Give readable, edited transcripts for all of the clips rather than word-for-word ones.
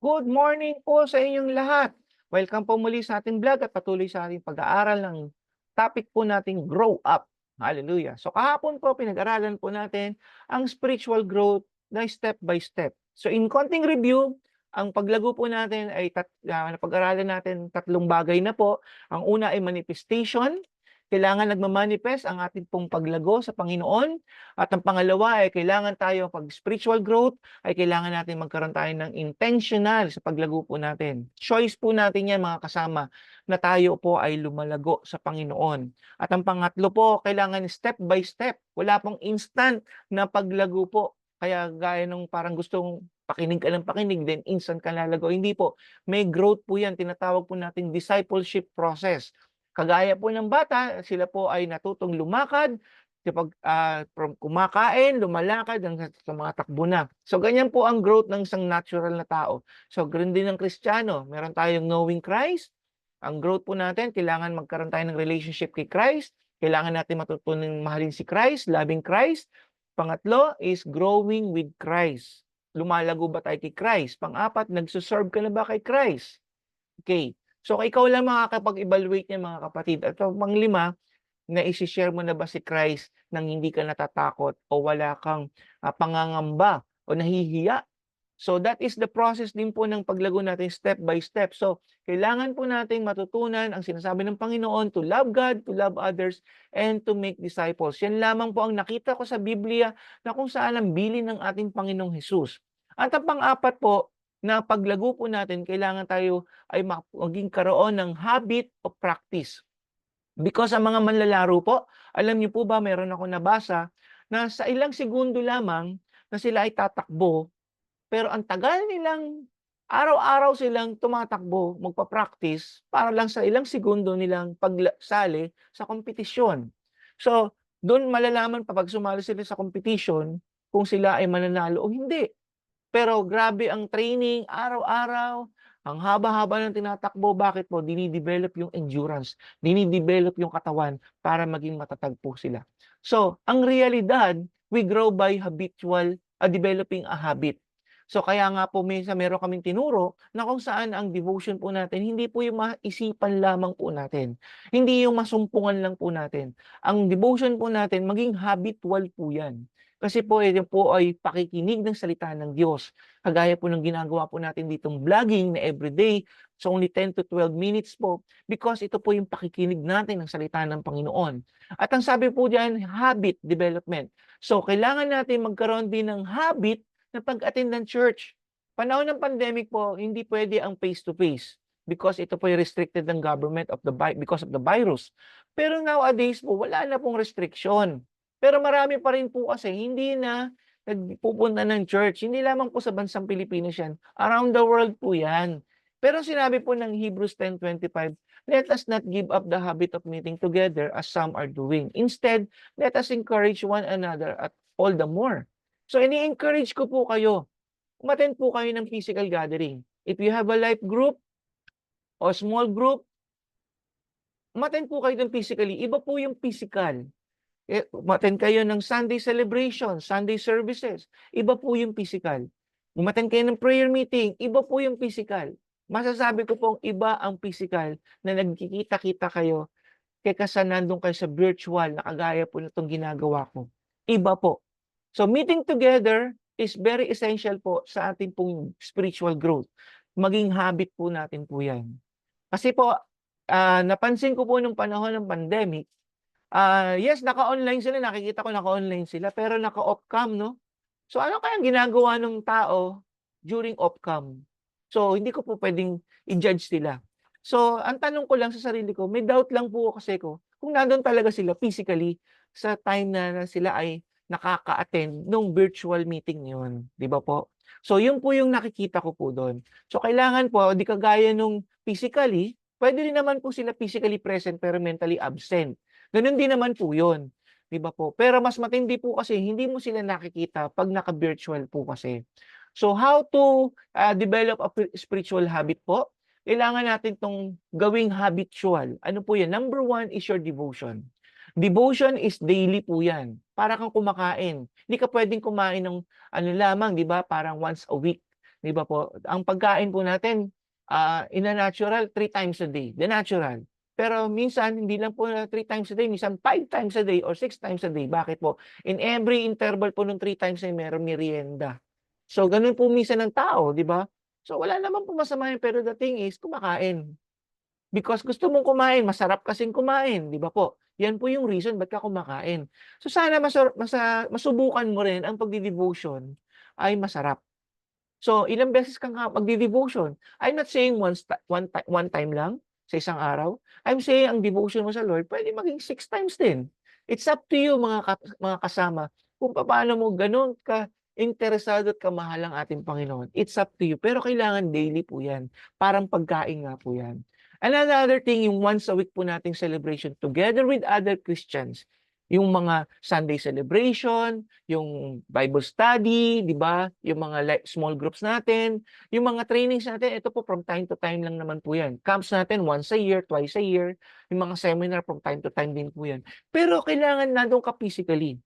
Good morning po sa inyong lahat. Welcome po muli sa ating vlog at patuloy sa ating pag-aaral ng topic po nating grow up. Hallelujah. So kahapon po pinag-aralan po natin ang spiritual growth na step by step. So in konting review, ang paglago po natin ay napag-aralan natin tatlong bagay na po. Ang una ay manifestation. Kailangan nagmamanifest ang ating pong paglago sa Panginoon. At ang pangalawa ay kailangan tayo pag spiritual growth ay kailangan natin magkaroon tayo ng intentional sa paglago po natin. Choice po natin yan mga kasama na tayo po ay lumalago sa Panginoon. At ang pangatlo po, kailangan step by step. Wala pong instant na paglago po. Kaya gaya nung parang gustong pakinig ka ng pakinig, then instant ka lalago. Hindi po. May growth po yan. Tinatawag po natin discipleship process. Kagaya po ng bata, sila po ay natutong lumakad, kapag from kumakain, lumalakad, hanggang sa mga takbo na. So, ganyan po ang growth ng isang natural na tao. So, ganoon din ng Kristiyano. Meron tayong knowing Christ. Ang growth po natin, kailangan magkaroon tayo ng relationship kay Christ. Kailangan natin matutunan mahalin si Christ, loving Christ. Pangatlo is growing with Christ. Lumalago ba tayo kay Christ? Pang-apat, nagsuserve ka na ba kay Christ? Okay. So, ikaw lang makakapag-evaluate niyan mga kapatid. At panglima, na isi-share mo na ba si Christ nang hindi ka natatakot o wala kang pangangamba o nahihiya? So that is the process din po ng paglago natin step by step. So kailangan po nating matutunan ang sinasabi ng Panginoon to love God, to love others, and to make disciples. Yan lamang po ang nakita ko sa Biblia na kung saan ang bilin ng ating Panginoong Hesus. At ang pang-apat po, na paglago po natin, kailangan tayo ay maging karoon ng habit o practice. Because ang mga manlalaro po, alam niyo po ba, meron ako nabasa na sa ilang segundo lamang na sila ay tatakbo, pero ang tagal nilang araw-araw silang tumatakbo, magpa-practice para lang sa ilang segundo nilang pagsali sa kompetisyon. So, doon malalaman pa pag sumali sila sa competition kung sila ay mananalo o hindi. Pero grabe ang training, araw-araw, ang haba-haba ng tinatakbo. Bakit po? Dinidevelop yung endurance, dinidevelop yung katawan para maging matatag po sila. So, ang realidad, we grow by habitual, developing a habit. So, kaya nga po minsan meron kaming tinuro na kung saan ang devotion po natin, hindi po yung maisipan lamang po natin. Hindi yung masumpungan lang po natin. Ang devotion po natin, maging habitual po yan. Kasi po, ito po ay pakikinig ng salita ng Diyos. Kagaya po ng ginagawa po natin ditong vlogging na everyday. So only 10 to 12 minutes po. Because ito po yung pakikinig natin ng salita ng Panginoon. At ang sabi po diyan, habit development. So kailangan natin magkaroon din ng habit na pag-attend ng church. Panahon ng pandemic po, hindi pwede ang face-to-face. Because ito po ay restricted ng government because of the virus. Pero nowadays po, wala na pong restriction. Pero marami pa rin po kasi hindi na nagpupunta ng church. Hindi lamang po sa bansang Pilipinas yan. Around the world po yan. Pero sinabi po ng Hebrews 10:25, let us not give up the habit of meeting together as some are doing. Instead, let us encourage one another at all the more. So ini-encourage ko po kayo, umattend po kayo ng physical gathering. If you have a life group o small group, umattend po kayo ng physically. Iba po yung physical. Umattend kayo ng Sunday celebration, Sunday services, iba po yung physical. Umattend kayo ng prayer meeting, iba po yung physical. Masasabi ko pong iba ang physical na nagkikita-kita kayo kaysa sa nandun kayo sa virtual na kagaya po nitong ginagawa ko. Iba po. So meeting together is very essential po sa ating pong spiritual growth. Maging habit po natin po yan. Kasi po, napansin ko po nung panahon ng pandemic, yes, naka-online sila, nakikita ko naka-online sila, pero naka-off cam, no? So, ano kayang ginagawa ng tao during off cam? So, hindi ko po pwedeng i-judge sila. So, ang tanong ko lang sa sarili ko, may doubt lang po kasi ko, kung nandun talaga sila physically sa time na sila ay nakaka-attend nung virtual meeting yun. Di ba po? So, yun po yung nakikita ko po doon. So, kailangan po, di kagaya nung physically, pwede rin naman po sila physically present pero mentally absent. Gano'n din naman po 'yun, 'di ba po? Pero mas matindi po kasi hindi mo sila nakikita 'pag naka-virtual po kasi. So how to develop a spiritual habit po? Kailangan natin 'tong gawing habitual. Ano po 'yan? Number 1 is your devotion. Devotion is daily po 'yan. Para kang kumakain. Hindi ka puwedeng kumain ng ano lamang, 'di ba, parang once a week. 'di ba po? Ang pagkain po natin, in a natural 3 times a day, the natural. Pero minsan hindi lang po na 3 times a day, minsan 5 times a day or 6 times a day. Bakit po? In every interval po nung 3 times ay merong merienda. So gano'n po minsan ang tao, 'di ba? So wala naman po masama yun, pero the thing is kumakain. Because gusto mong kumain, masarap kasing kumain, 'di ba po? Yan po yung reason ba't ka kumakain. So sana masubukan mo rin ang pagde-devotion ay masarap. So ilang beses ka nga magde-devotion. I'm not saying one time lang sa isang araw. I'm saying ang devotion mo sa Lord puwede maging 6 times din. It's up to you mga kasama kung papaano mo gano'n ka-interesado at kamahal ang ating Panginoon. It's up to you, pero kailangan daily po 'yan, parang pagkain nga po 'yan. Another thing, yung once a week po nating celebration together with other Christians, yung mga Sunday celebration, yung Bible study, 'di ba? Yung mga small groups natin, yung mga trainings natin, ito po from time to time lang naman po 'yan. Camps natin once a year, twice a year, yung mga seminar from time to time din po 'yan. Pero kailangan nando'n ka physically.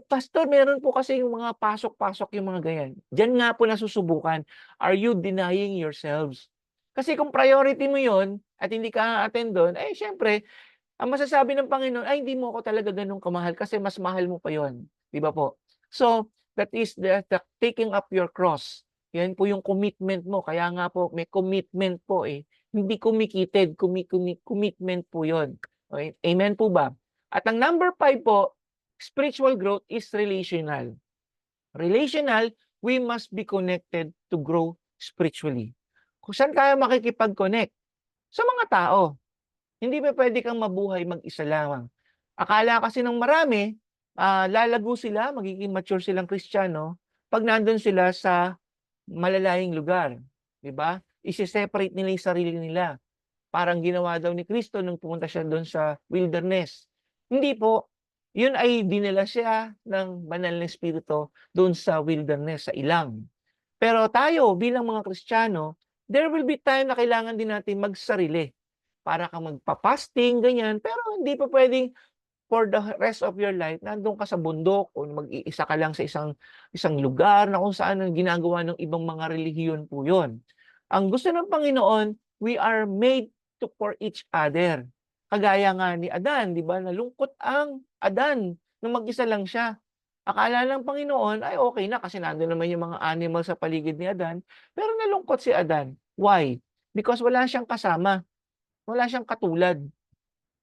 Pastor, meron po kasi yung mga pasok-pasok yung mga ganyan. Diyan nga po nasusubukan, are you denying yourselves? Kasi kung priority mo yon at hindi ka a-attend do'n, siyempre ang masasabi ng Panginoon, "Ay, hindi mo ako talaga gano'n kamahal kasi mas mahal mo pa 'yon." 'Di ba po? So, that is the taking up your cross. 'Yan po yung commitment mo. Kaya nga po may commitment po, Hindi kumikitid, commitment po 'yon. Okey, amen po ba? At ang number 5 po, spiritual growth is relational. Relational, we must be connected to grow spiritually. Kung saan tayo makikipag-connect? Sa mga tao. Hindi pupuwede kang mabuhay mag-isa lamang. Akala kasi ng marami, lalago sila, magiging mature silang Kristiyano 'pag nandun sila sa malalayong lugar, 'di ba? Ise-separate nila yung sarili nila. Parang ginawa daw ni Kristo nung pumunta siya dun sa wilderness. Hindi po. Yun ay dinala siya ng banal na espiritu dun sa wilderness, sa ilang. Pero tayo bilang mga Kristiyano, there will be time na kailangan din natin magsarili. Para kang magpa-fasting, ganyan. Pero hindi pa puwedeng for the rest of your life nandun ka sa bundok o mag-iisa ka lang sa isang isang lugar na kung saan ang ginagawa ng ibang mga relihiyon po yun. Ang gusto ng Panginoon, we are made for each other. Kagaya nga ni Adan, 'di ba? Nalungkot ang Adan nung mag-isa lang siya. Akala ng Panginoon ay okay na kasi nando'n naman yung mga animal sa paligid ni Adan, pero nalungkot si Adan. Why? Because wala siyang kasama, wala siyang katulad.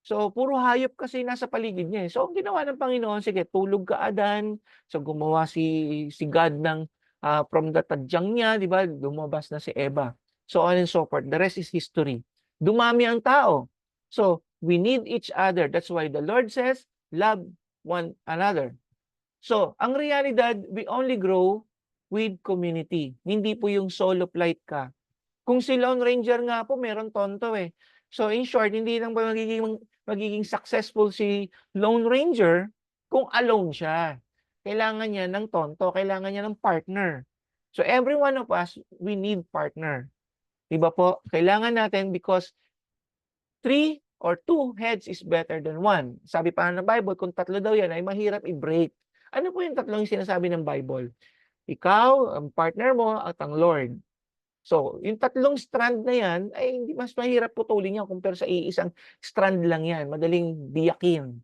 So, puro hayop kasi nasa paligid niya, So, ang ginawa ng Panginoon, sige tulog ka Adan. So, gumawa si God ng, from the tadyang niya, 'di ba, lumabas na si Eva. So on and so forth. The rest is history. Dumami ang tao. So, we need each other. That's why the Lord says, "Love one another." So, ang realidad, we only grow with community. Hindi po yung solo flight ka. Kung si Lone Ranger nga po meron tonto, So, in short, hindi lang ba magiging successful si Lone Ranger kung alone siya. Kailangan niya ng tonto, kailangan niya ng partner. So, every one of us, we need partner. 'Di ba po? Kailangan natin because 3 or 2 heads is better than 1. Sabi pa ng Bible, kung 3 daw yan ay mahirap i-break. Ano po yung 3 sinasabi ng Bible? Ikaw, ang partner mo, at ang Lord. So, yung 3 strand na yan ay hindi mas mahirap putulin yan compare sa iisang strand lang yan, madaling biyakin.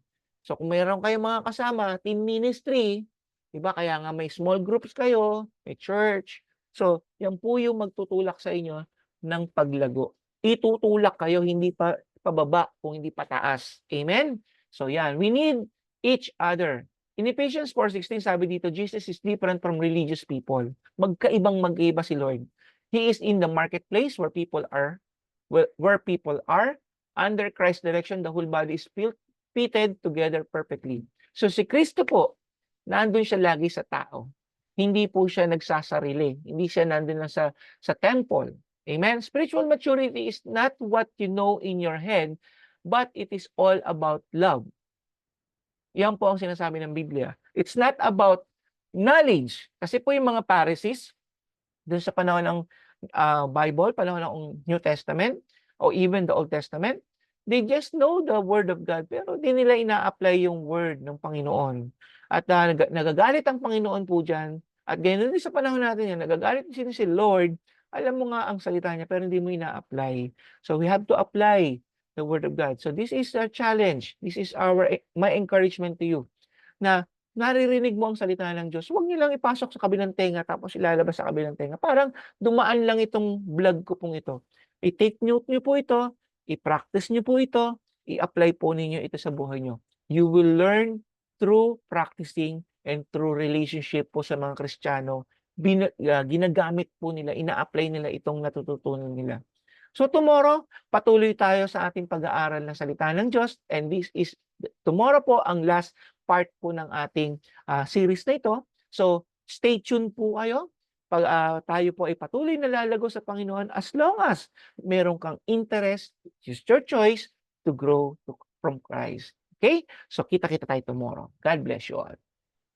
So, kung mayroon kayong mga kasama, team ministry, 'di ba? Kaya nga may small groups kayo, may church. So, yan po yung magtutulak sa inyo ng paglago. Itutulak kayo, hindi pa pababa kung hindi pataas. Amen? So, yan. We need each other. In Ephesians 4:16, sabi dito, Jesus is different from religious people. Magkaibang-magkaiba si Lord. He is in the marketplace where people are. Under Christ's direction, the whole body is fitted together perfectly. So si Kristo po, nandun siya lagi sa tao. Hindi po siya nagsasarili. Hindi siya nandun lang sa temple. Amen? Spiritual maturity is not what you know in your head, but it is all about love. Yan po ang sinasabi ng Biblia. It's not about knowledge. Kasi po yung mga Pharisees, doon sa panahon ng Bible, panahon ng New Testament, o even the Old Testament, they just know the Word of God, pero di nila ina-apply yung Word ng Panginoon. At nagagalit ang Panginoon po dyan, At gano'n din sa panahon natin yan, nagagalit din si Lord, alam mo nga ang salita niya pero hindi mo ina-apply. So we have to apply the word of God. So this is a challenge. This is my encouragement to you na naririnig mo ang salita ng Diyos, huwag niyo lang ipasok sa kabilang tenga tapos ilalabas sa kabilang tenga. Parang dumaan lang itong vlog ko pong ito. I-take note niyo po ito, i-practice niyo po ito, i-apply po ninyo ito sa buhay niyo. You will learn through practicing and through relationship po sa mga Kristiyano. Ginagamit po nila, ina-apply nila itong natututunan nila. So tomorrow, patuloy tayo sa ating pag-aaral ng salita ng Diyos, and this is tomorrow po ang last part po ng ating series na ito. So stay tuned po kayo. Pag tayo po ay patuloy na lalago sa Panginoon, as long as meron kang interest, it's your choice to grow from Christ. Okay? So kita-kita tayo tomorrow. God bless you all.